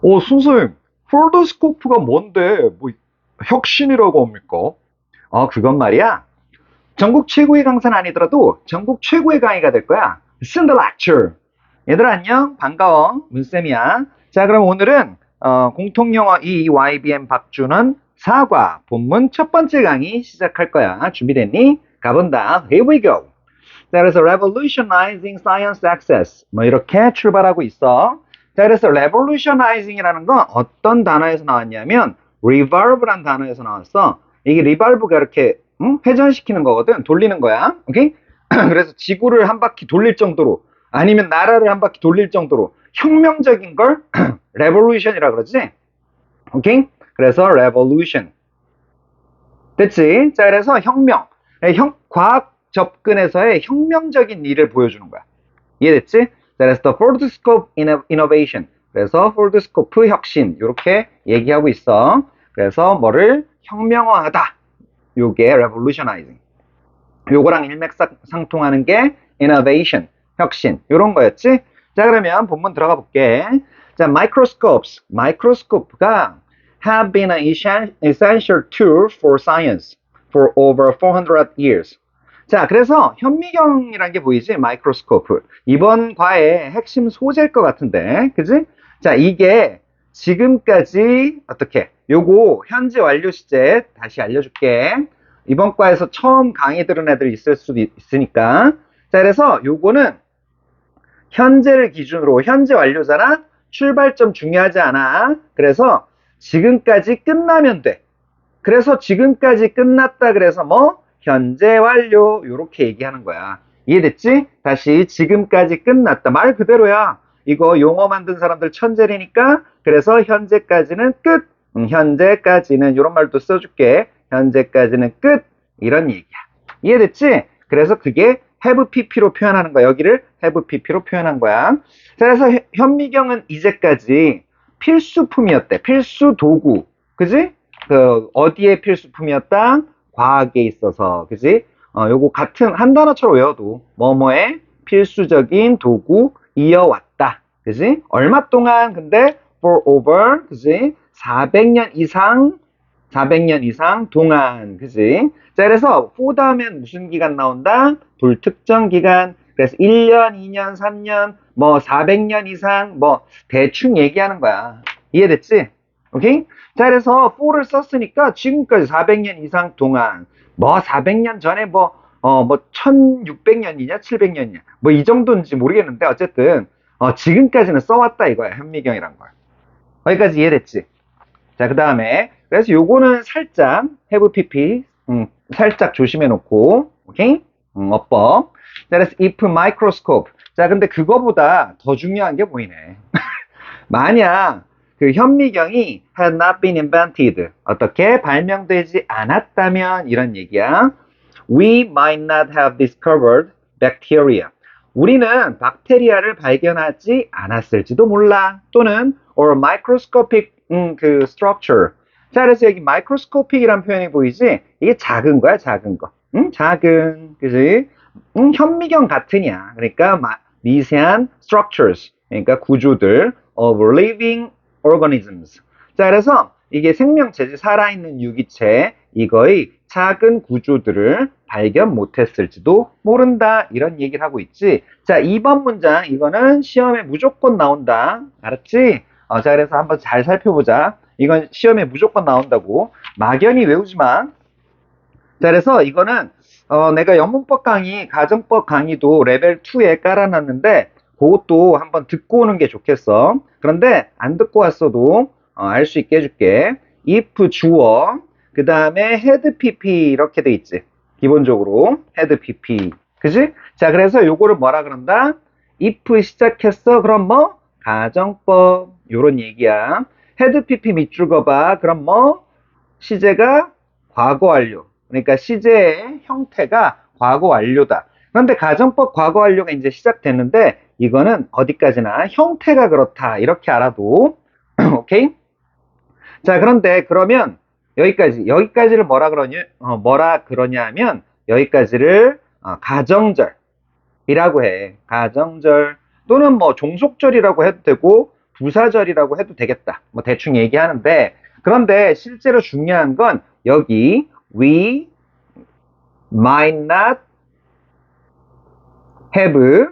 선생님, 폴더스코프가 뭔데, 뭐, 혁신이라고 합니까? 그건 말이야. 전국 최고의 강사는 아니더라도 전국 최고의 강의가 될 거야. Send the lecture. 얘들아, 안녕. 반가워. 문쌤이야. 자, 그럼 오늘은, 공통영어 EYBM 박준원 사과 본문 첫 번째 강의 시작할 거야. 준비됐니? 가본다. Here we go. 자, 그래서 revolutionizing science access. 뭐, 이렇게 출발하고 있어. 자, 그래서 revolutionizing이라는 건 어떤 단어에서 나왔냐면, revolve란 단어에서 나왔어. 이게 revolve가 이렇게, 회전시키는 거거든. 돌리는 거야. 오케이? 그래서 지구를 한 바퀴 돌릴 정도로, 아니면 나라를 한 바퀴 돌릴 정도로 혁명적인 걸 revolution이라 그러지? 오케이? 그래서 revolution. 됐지? 자, 그래서 혁명. 과학 접근에서의 혁명적인 일을 보여주는 거야. 이해됐지? 자, 그래서 the Foldscope innovation. 그래서 폴드스코프 혁신. 이렇게 얘기하고 있어. 그래서 뭐를 혁명화하다. 요게 revolutionizing. 요거랑 일맥상통하는 게 innovation. 혁신. 요런 거였지? 자, 그러면 본문 들어가 볼게. 자, microscopes. microscope가 have been an essential tool for science for over 400 years. 자, 그래서 현미경이란 게 보이지? 마이크로스코프. 이번 과의 핵심 소재일 것 같은데, 그지? 자, 이게 지금까지 어떻게? 요거 현재 완료 시제 다시 알려줄게. 이번 과에서 처음 강의 들은 애들 있을 수도 있으니까. 자, 그래서 요거는 현재를 기준으로 현재 완료잖아? 출발점 중요하지 않아. 그래서 지금까지 끝나면 돼. 그래서 지금까지 끝났다 그래서 뭐 현재 완료 요렇게 얘기하는 거야. 이해됐지? 다시 지금까지 끝났다. 말 그대로야. 이거 용어 만든 사람들 천재리니까 그래서 현재까지는 끝. 현재까지는 이런 말도 써줄게. 현재까지는 끝. 이런 얘기야. 이해됐지? 그래서 그게 have pp로 표현하는 거야. 여기를 have pp로 표현한 거야. 자, 그래서 현미경은 이제까지 필수품이었대. 필수 도구. 그지? 어디에 필수품이었다? 과학에 있어서. 그지? 요거 같은 한 단어처럼 외워도 뭐뭐의 필수적인 도구 이어왔다. 그지? 얼마 동안 근데 for over 그지? 400년 이상 400년 이상 동안 그지? 자, 그래서 for 다음엔 무슨 기간 나온다? 불특정 기간. 그래서 1년, 2년, 3년, 뭐 400년 이상 뭐 대충 얘기하는 거야. 이해됐지? 오케이? 자, 그래서 for를 썼으니까 지금까지 400년 이상 동안 뭐 400년 전에 뭐 1600년이냐 700년이냐 뭐 이 정도인지 모르겠는데 어쨌든 지금까지는 써왔다 이거야. 현미경이란 걸. 거기까지 이해됐지? 자, 그 다음에 그래서 요거는 살짝 have pp 살짝 조심해 놓고 오케이? 어법. 자, 그래서 if microscope. 자, 근데 그거보다 더 중요한 게 보이네. 만약 그 현미경이 had not been invented 어떻게 발명되지 않았다면 이런 얘기야. We might not have discovered bacteria. 우리는 박테리아를 발견하지 않았을지도 몰라. 또는 or microscopic 그 structure. 자, 그래서 여기 microscopic이란 표현이 보이지? 이게 작은 거야, 작은 거. 작은, 그지? 현미경 같으냐. 그러니까 미세한 structures. 그러니까 구조들 of living organisms. 자, 그래서 이게 생명체지 살아있는 유기체 이거의 작은 구조들을 발견 못했을지도 모른다 이런 얘기를 하고 있지. 자, 2번 문장 이거는 시험에 무조건 나온다. 알았지? 자, 그래서 한번 잘 살펴보자. 이건 시험에 무조건 나온다고. 막연히 외우지 마. 자, 그래서 이거는 내가 영문법 강의, 가정법 강의도 레벨 2에 깔아놨는데 그것도 한번 듣고 오는 게 좋겠어. 그런데 안 듣고 왔어도 알 수 있게 해줄게. if 주어, 그 다음에 had pp 이렇게 돼 있지. 기본적으로 had pp. 그지? 자, 그래서 요거를 뭐라 그런다? if 시작했어. 그럼 뭐? 가정법. 요런 얘기야. had pp 밑줄 그어봐. 그럼 뭐? 시제가 과거 완료. 그러니까 시제의 형태가 과거 완료다. 그런데 가정법 과거 완료가 이제 시작됐는데 이거는 어디까지나 형태가 그렇다. 이렇게 알아도 오케이? 자, 그런데 그러면 여기까지를 뭐라 그러냐 하면 여기까지를 가정절이라고 해. 가정절 또는 뭐 종속절이라고 해도 되고 부사절이라고 해도 되겠다. 뭐 대충 얘기하는데, 그런데 실제로 중요한 건 여기 we might not have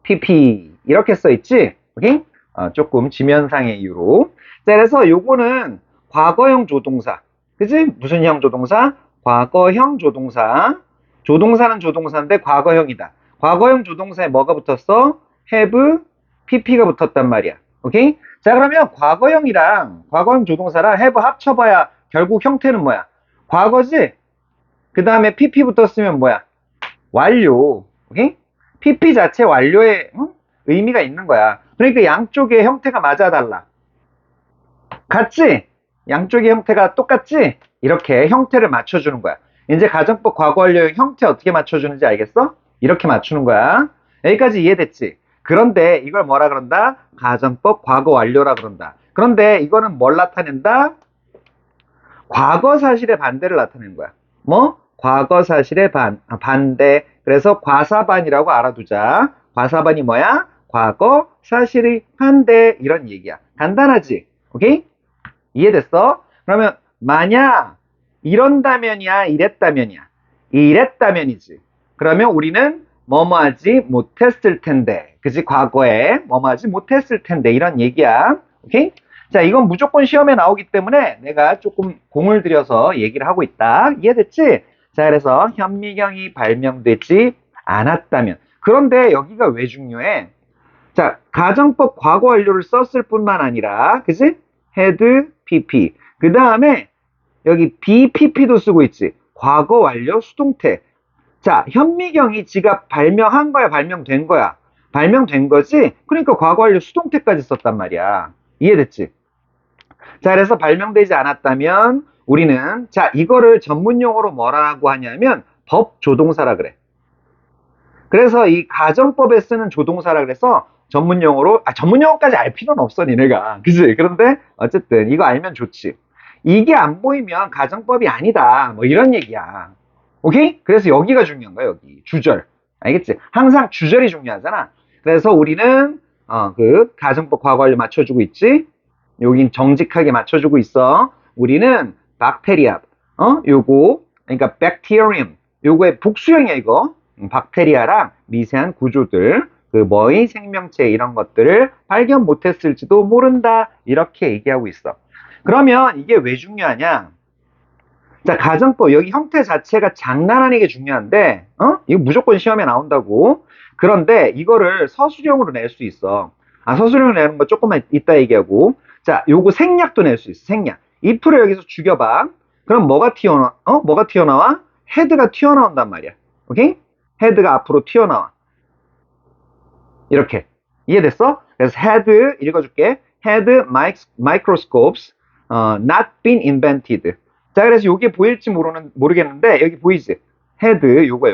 pp 이렇게 써 있지. 오케이? 조금 지면상의 이유로. 자, 그래서 요거는 과거형 조동사. 그지? 무슨 형 조동사? 과거형 조동사. 조동사는 조동사인데 과거형이다. 과거형 조동사에 뭐가 붙었어? have, pp가 붙었단 말이야. 오케이? 자, 그러면 과거형이랑 과거형 조동사랑 have 합쳐봐야 결국 형태는 뭐야? 과거지? 그 다음에 pp 붙었으면 뭐야? 완료. 오케이? pp 자체 완료의 의미가 있는 거야. 그러니까 양쪽의 형태가 맞아달라. 같지? 양쪽의 형태가 똑같지? 이렇게 형태를 맞춰주는 거야. 이제 가정법 과거 완료형 형태 어떻게 맞춰주는지 알겠어? 이렇게 맞추는 거야. 여기까지 이해됐지? 그런데 이걸 뭐라 그런다? 가정법 과거 완료라 그런다. 그런데 이거는 뭘 나타낸다? 과거 사실의 반대를 나타내는 거야. 뭐? 과거 사실의 반대. 그래서 과사반이라고 알아두자. 과사반이 뭐야? 과거 사실의 반대. 이런 얘기야. 간단하지? 오케이? 이해됐어? 그러면 만약 이런다면이야, 이랬다면이야. 이랬다면이지. 그러면 우리는 뭐뭐 하지 못했을 텐데. 그지? 과거에 뭐뭐 하지 못했을 텐데. 이런 얘기야. 오케이? 자, 이건 무조건 시험에 나오기 때문에 내가 조금 공을 들여서 얘기를 하고 있다. 이해됐지? 자, 그래서 현미경이 발명되지 않았다면. 그런데 여기가 왜 중요해? 자, 가정법 과거 완료를 썼을 뿐만 아니라, 그지? had, pp. 그 다음에 여기 bpp도 쓰고 있지. 과거 완료 수동태. 자, 현미경이 지가 발명한 거야, 발명된 거야? 발명된 거지? 그러니까 과거 완료 수동태까지 썼단 말이야. 이해됐지? 자, 그래서 발명되지 않았다면 우리는, 자, 이거를 전문용어로 뭐라고 하냐면 법조동사라 그래. 그래서 이 가정법에 쓰는 조동사라 그래서 전문용어로, 전문용어까지 알 필요는 없어, 니네가. 그치? 그런데 어쨌든 이거 알면 좋지. 이게 안 보이면 가정법이 아니다. 뭐 이런 얘기야. 오케이? 그래서 여기가 중요한 거야, 여기. 주절. 알겠지? 항상 주절이 중요하잖아. 그래서 우리는, 그 가정법 과거 완료 맞춰주고 있지? 여긴 정직하게 맞춰주고 있어. 우리는 박테리아, 요거, 그러니까 bacterium, 요거의 복수형이야, 이거. 박테리아랑 미세한 구조들, 그 뭐의 생명체 이런 것들을 발견 못했을지도 모른다. 이렇게 얘기하고 있어. 그러면 이게 왜 중요하냐? 자, 가정법, 여기 형태 자체가 장난 아니게 중요한데, 이거 무조건 시험에 나온다고. 그런데 이거를 서술형으로 낼 수 있어. 서술형으로 내는 거 조금만 이따 얘기하고. 자, 요거 생략도 낼 수 있어, 생략. if를 여기서 죽여봐. 그럼 뭐가 튀어나와? 뭐가 튀어나와? 헤드가 튀어나온단 말이야. 오케이? 헤드가 앞으로 튀어나와. 이렇게. 이해됐어? 그래서 had, 읽어줄게. had microscopes, not been invented. 자, 그래서 요게 보일지 모르겠는데, 여기 보이지? had, 요거.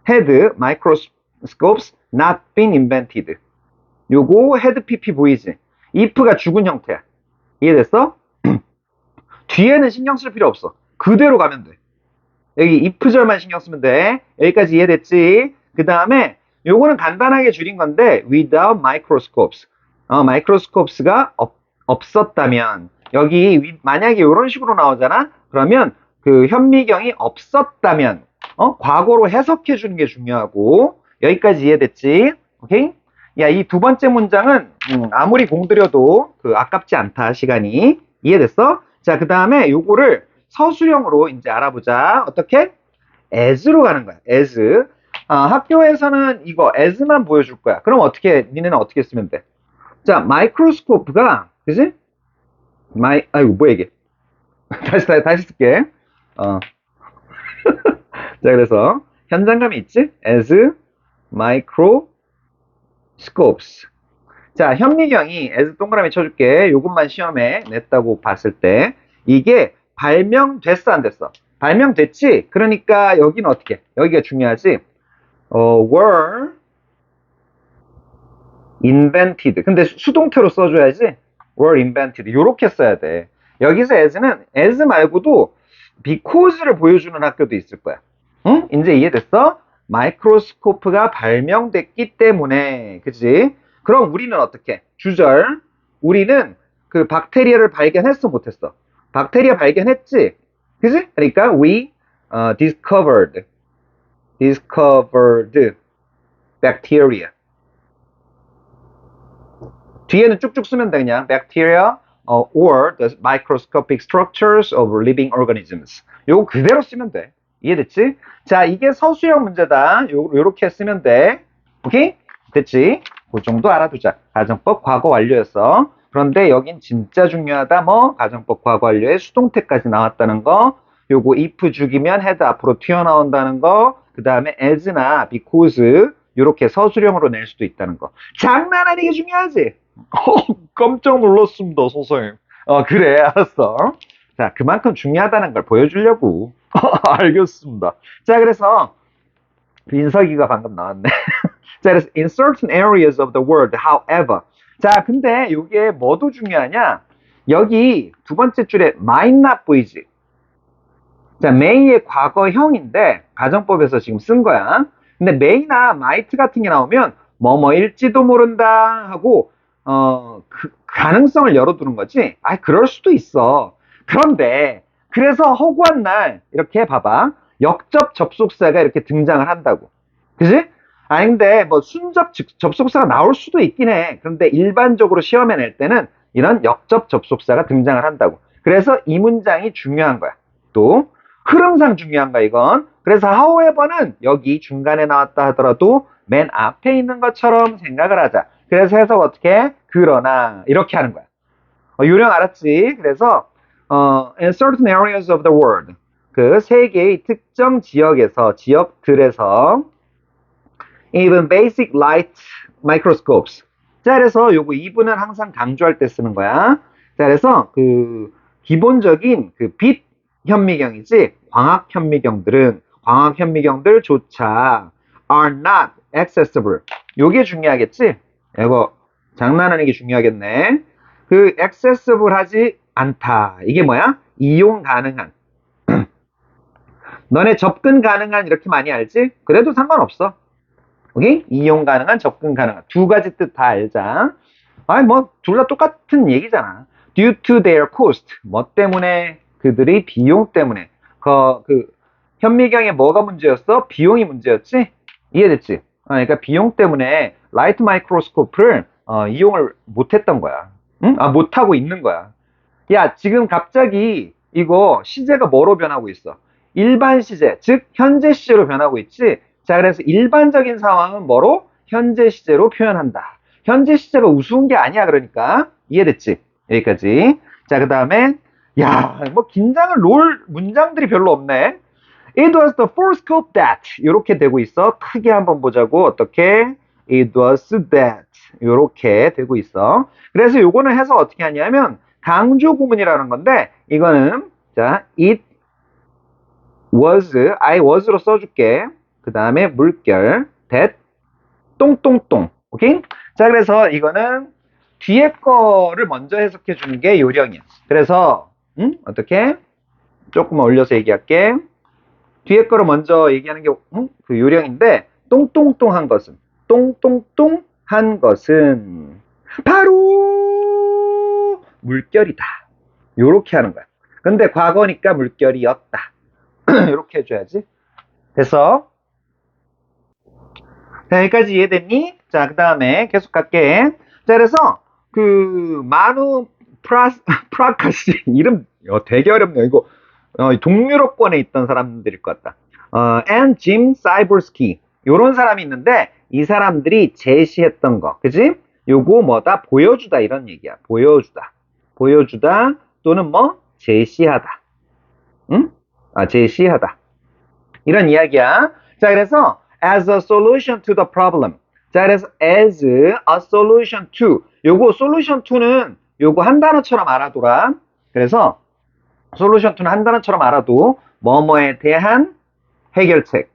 had microscopes not been invented. 요거 had pp 보이지? if가 죽은 형태야. 이해됐어? 뒤에는 신경 쓸 필요 없어. 그대로 가면 돼. 여기 if절만 신경 쓰면 돼. 여기까지 이해됐지? 그 다음에 요거는 간단하게 줄인 건데 without microscopes. microscopes가 없었다면 여기 만약에 이런 식으로 나오잖아? 그러면 그 현미경이 없었다면 과거로 해석해 주는 게 중요하고 여기까지 이해됐지? 오케이? 야, 이 두 번째 문장은 아무리 공들여도 아깝지 않다, 시간이. 이해됐어? 자, 그 다음에 요거를 서술형으로 이제 알아보자. 어떻게? as로 가는 거야. as. 학교에서는 이거 as만 보여줄 거야. 그럼 어떻게, 니네는 어떻게 쓰면 돼? 자, 마이크로스코프가, 그지? 아이고, 뭐야, 이게. 다시 쓸게. 자, 그래서, 현장감이 있지? as microscopes. 자, 현미경이 as 동그라미 쳐줄게. 요것만 시험에 냈다고 봤을 때, 이게 발명됐어, 안 됐어? 발명됐지? 그러니까 여기는 어떻게? 여기가 중요하지? were invented. 근데 수동태로 써줘야지. were invented. 요렇게 써야 돼. 여기서 as는 as 말고도 because를 보여주는 학교도 있을 거야. 응? 이제 이해됐어? 마이크로스코프가 발명됐기 때문에, 그지? 그럼 우리는 어떻게? 주절. 우리는 그 박테리아를 발견했어, 못했어? 박테리아 발견했지? 그지? 그러니까 we discovered bacteria. 뒤에는 쭉쭉 쓰면 돼, 그냥. bacteria or the microscopic structures of living organisms. 요거 그대로 쓰면 돼. 이해됐지? 자, 이게 서술형 문제다. 요렇게 쓰면 돼. 오케이? 됐지? 그 정도 알아두자. 가정법 과거 완료였어. 그런데 여긴 진짜 중요하다. 뭐 가정법 과거 완료에 수동태까지 나왔다는 거. 요거 if 죽이면 head 앞으로 튀어나온다는 거. 그 다음에 as나 because 요렇게 서술형으로 낼 수도 있다는 거. 장난 아니게 중요하지? 깜짝 놀랐습니다, 선생님. 그래, 알았어. 자, 그만큼 중요하다는 걸 보여주려고. 알겠습니다. 자, 그래서 민석이가 방금 나왔네. 자, 그래서 in certain areas of the world, however. 자, 근데 이게 뭐도 중요하냐? 여기 두 번째 줄에 might not 보이지? 자, may의 과거형인데 가정법에서 지금 쓴 거야. 근데 may나 might 같은 게 나오면 뭐뭐일지도 모른다 하고 그 가능성을 열어두는 거지. 그럴 수도 있어. 그런데 그래서 허구한 날 이렇게 봐봐. 역접 접속사가 이렇게 등장을 한다고. 그지? 근데 뭐 순접 접속사가 나올 수도 있긴 해. 그런데 일반적으로 시험에 낼 때는 이런 역접 접속사가 등장을 한다고. 그래서 이 문장이 중요한 거야. 또 흐름상 중요한 거야, 이건. 그래서 however는 여기 중간에 나왔다 하더라도 맨 앞에 있는 것처럼 생각을 하자. 그래서 해석 어떻게? 그러나 이렇게 하는 거야. 요령 알았지? 그래서 in certain areas of the world 그 세계의 특정 지역에서 지역들에서 even basic light microscopes. 자, 그래서 요거 even은 항상 강조할 때 쓰는 거야. 자, 그래서 그 기본적인 그 빛 현미경이지 광학 현미경들조차 are not accessible. 요게 중요하겠지? 이거 장난하는 게 중요하겠네. 그 accessible 하지 않다. 이게 뭐야? 이용 가능한. 너네 접근 가능한 이렇게 많이 알지? 그래도 상관없어. 오케이? 이용 가능한, 접근 가능한. 두 가지 뜻 다 알자. 뭐 둘 다 똑같은 얘기잖아. due to their cost. 뭐 때문에? 그들의 비용 때문에. 그 현미경에 뭐가 문제였어? 비용이 문제였지? 이해됐지? 그러니까 비용 때문에 라이트 마이크로스코프를 이용을 못했던 거야. 응? 못하고 있는 거야. 야, 지금 갑자기 이거 시제가 뭐로 변하고 있어? 일반 시제, 즉 현재 시제로 변하고 있지? 자, 그래서 일반적인 상황은 뭐로? 현재 시제로 표현한다. 현재 시제가 우스운 게 아니야, 그러니까. 이해됐지? 여기까지. 자, 그 다음에 야, 뭐 긴장을 놓을 문장들이 별로 없네. It was the first scope that 이렇게 되고 있어. 크게 한번 보자고. 어떻게? It was that 이렇게 되고 있어. 그래서 요거는 해서 어떻게 하냐면 강조 구문이라는 건데 이거는 자 it was I was로 써줄게. 그 다음에 물결 that 똥똥똥. 오케이? 자, 그래서 이거는 뒤에 거를 먼저 해석해 주는 게 요령이야. 그래서 어떻게? 조금 올려서 얘기할게. 뒤에 거를 먼저 얘기하는 게 그 요령인데 똥똥똥한 것은 똥똥똥한 것은 바로 물결이다. 요렇게 하는 거야. 근데 과거니까 물결이었다. 요렇게 해줘야지. 됐어? 자, 여기까지 이해됐니? 자, 그 다음에 계속 갈게. 자, 그래서 그 마누 프라카시 이름 되게 어렵네요. 이거 동유럽권에 있던 사람들일 것 같다. and Jim Cybersky 요런 사람이 있는데 이 사람들이 제시했던 거, 그지? 요거 뭐다? 보여주다 이런 얘기야. 보여주다 또는 뭐 제시하다. 응? 제시하다. 이런 이야기야. 자, 그래서 as a solution to the problem. 자, 그래서 as a solution to 요거 solution to는 요거 한 단어처럼 알아둬라. 그래서 솔루션 2는 한 단어처럼 알아도 뭐뭐에 대한 해결책.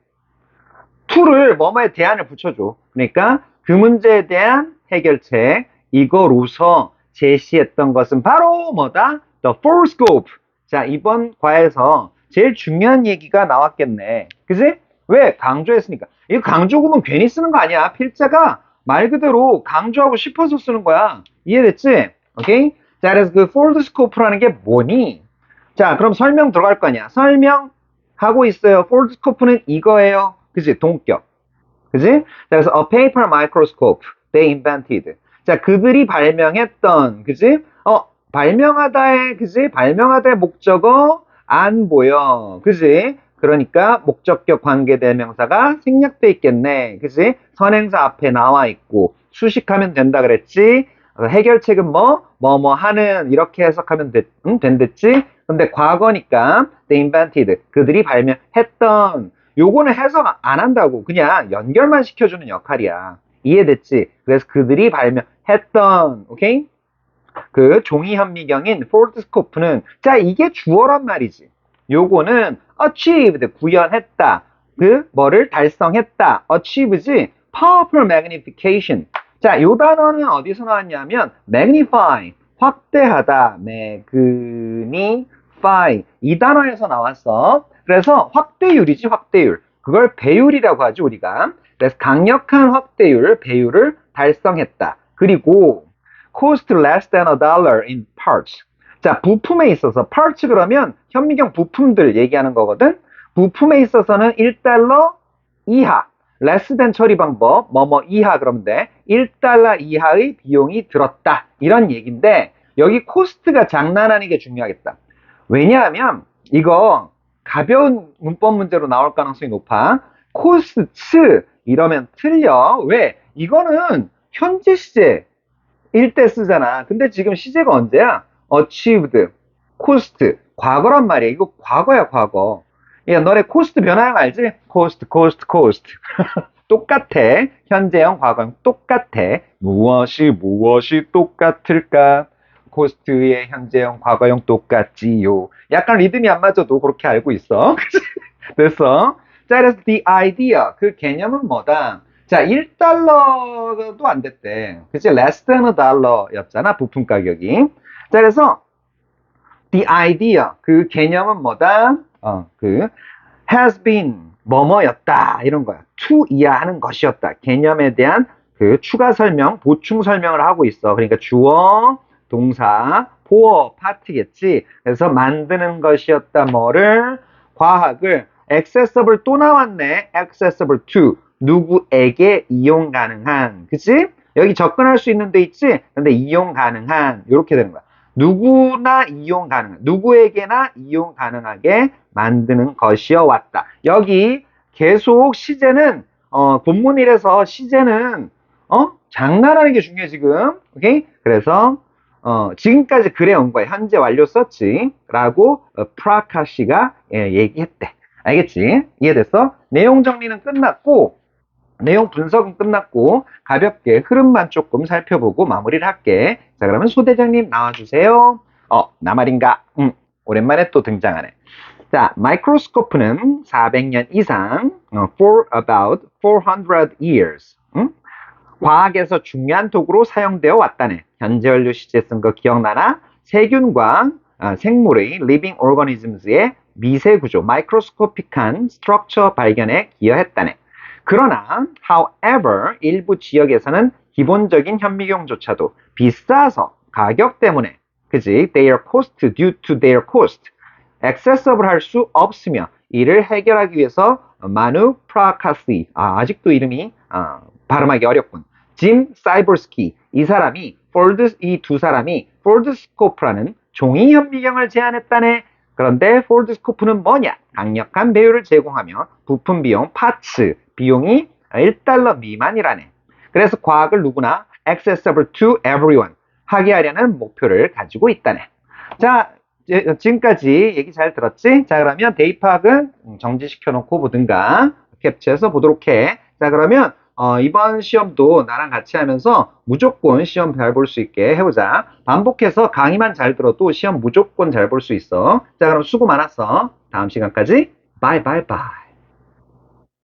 to를 뭐뭐에 대한을 붙여줘. 그러니까 그 문제에 대한 해결책. 이거로서 제시했던 것은 바로 뭐다? The four scope. 자, 이번 과에서 제일 중요한 얘기가 나왔겠네. 그지? 왜? 강조했으니까. 이거 강조구문 괜히 쓰는 거 아니야. 필자가 말 그대로 강조하고 싶어서 쓰는 거야. 이해됐지? 오케이? 자, 그래서 그 폴드 스코프라는 게 뭐니? 자, 그럼 설명 들어갈 거 아니야. 설명하고 있어요. 폴드 스코프는 이거예요. 그지? 동격. 그지? 자, 그래서 a paper microscope they invented. 자, 그들이 발명했던, 그지? 발명하다의, 그지? 발명하다의 목적어 안 보여. 그지? 그러니까 목적격 관계대명사가 생략돼 있겠네. 그지? 선행사 앞에 나와 있고 수식하면 된다 그랬지? 해결책은 뭐 하는 이렇게 해석하면 된댔지? 근데 과거니까 they invented. 그들이 발명했던. 요거는 해석 안 한다고. 그냥 연결만 시켜주는 역할이야. 이해됐지? 그래서 그들이 발명했던, 오케이? 그 종이 현미경인 폴드스코프는, 자, 이게 주어란 말이지. 요거는 achieved, 구현했다. 그 뭐를 달성했다. achieve지. powerful magnification. 자, 요 단어는 어디서 나왔냐면 magnify, 확대하다. magnify. 이 단어에서 나왔어. 그래서 확대율이지, 확대율. 그걸 배율이라고 하죠, 우리가. 그래서 강력한 확대율, 배율을 달성했다. 그리고 cost less than a dollar in parts. 자, 부품에 있어서 parts 그러면 현미경 부품들 얘기하는 거거든. 부품에 있어서는 1달러 이하. less than 처리 방법 뭐뭐 이하 그러면 돼. 1달러 이하의 비용이 들었다. 이런 얘기인데 여기 cost가 장난 아니게 중요하겠다. 왜냐하면 이거 가벼운 문법 문제로 나올 가능성이 높아. costs 이러면 틀려. 왜? 이거는 현재 시제 일 때 쓰잖아. 근데 지금 시제가 언제야? achieved, cost, 과거란 말이야. 이거 과거야, 과거. 야, 너네 cost 변화형 알지? cost. 똑같아. 현재형, 과거형 똑같아. 무엇이 똑같을까? cost의 현재형, 과거형 똑같지요. 약간 리듬이 안 맞아도 그렇게 알고 있어. 됐어? 자, 그래서 the idea, 그 개념은 뭐다? 자, 1달러도 안 됐대. 그치? less than a dollar 였잖아, 부품 가격이. 자, 그래서 the idea, 그 개념은 뭐다? has been, 뭐뭐였다. 이런 거야. to 이하하는 것이었다. 개념에 대한 그 추가 설명, 보충 설명을 하고 있어. 그러니까 주어, 동사, 보어, 파트겠지. 그래서 만드는 것이었다. 뭐를? 과학을. accessible 또 나왔네. accessible to. 누구에게 이용 가능한. 그치? 여기 접근할 수 있는 데 있지? 근데 이용 가능한. 이렇게 되는 거야. 누구나 이용 가능한. 누구에게나 이용 가능하게 만드는 것이어 왔다. 여기 계속 시제는, 본문이라서 시제는, 장난하는 게 중요해, 지금. 오케이? 그래서, 지금까지 그래 온 거야. 현재 완료 썼지. 라고, 프라카시가 얘기했대. 알겠지? 이해됐어? 내용 정리는 끝났고, 내용 분석은 끝났고, 가볍게 흐름만 조금 살펴보고 마무리를 할게. 자, 그러면 소대장님 나와주세요. 나 말인가? 오랜만에 또 등장하네. 자, 마이크로스코프는 400년 이상, for about 400 years. 과학에서 중요한 도구로 사용되어 왔다네. 현재 완료 시제 쓴 거 기억나나? 세균과 생물의 living organisms의 미세 구조, 마이크로스코픽한 스트럭처 발견에 기여했다네. 그러나, however, 일부 지역에서는 기본적인 현미경조차도 비싸서 가격 때문에, 그지? Their cost, due to their cost, accessible 할 수 없으며, 이를 해결하기 위해서 마누 프라카시, 아직도 이름이 발음하기 어렵군. 짐 사이버스키, 이 두 사람이 폴드스코프라는 종이 현미경을 제안했다네. 그런데 폴드스코프는 뭐냐? 강력한 배율을 제공하며 부품 비용, 파츠, 비용이 1달러 미만이라네. 그래서 과학을 누구나 accessible to everyone 하게 하려는 목표를 가지고 있다네. 자, 지금까지 얘기 잘 들었지? 자, 그러면 대입학은 정지시켜 놓고 보든가 캡처해서 보도록 해. 자, 그러면 이번 시험도 나랑 같이 하면서 무조건 시험 잘 볼 수 있게 해보자. 반복해서 강의만 잘 들어도 시험 무조건 잘 볼 수 있어. 자, 그럼 수고 많았어. 다음 시간까지 바이바이바이.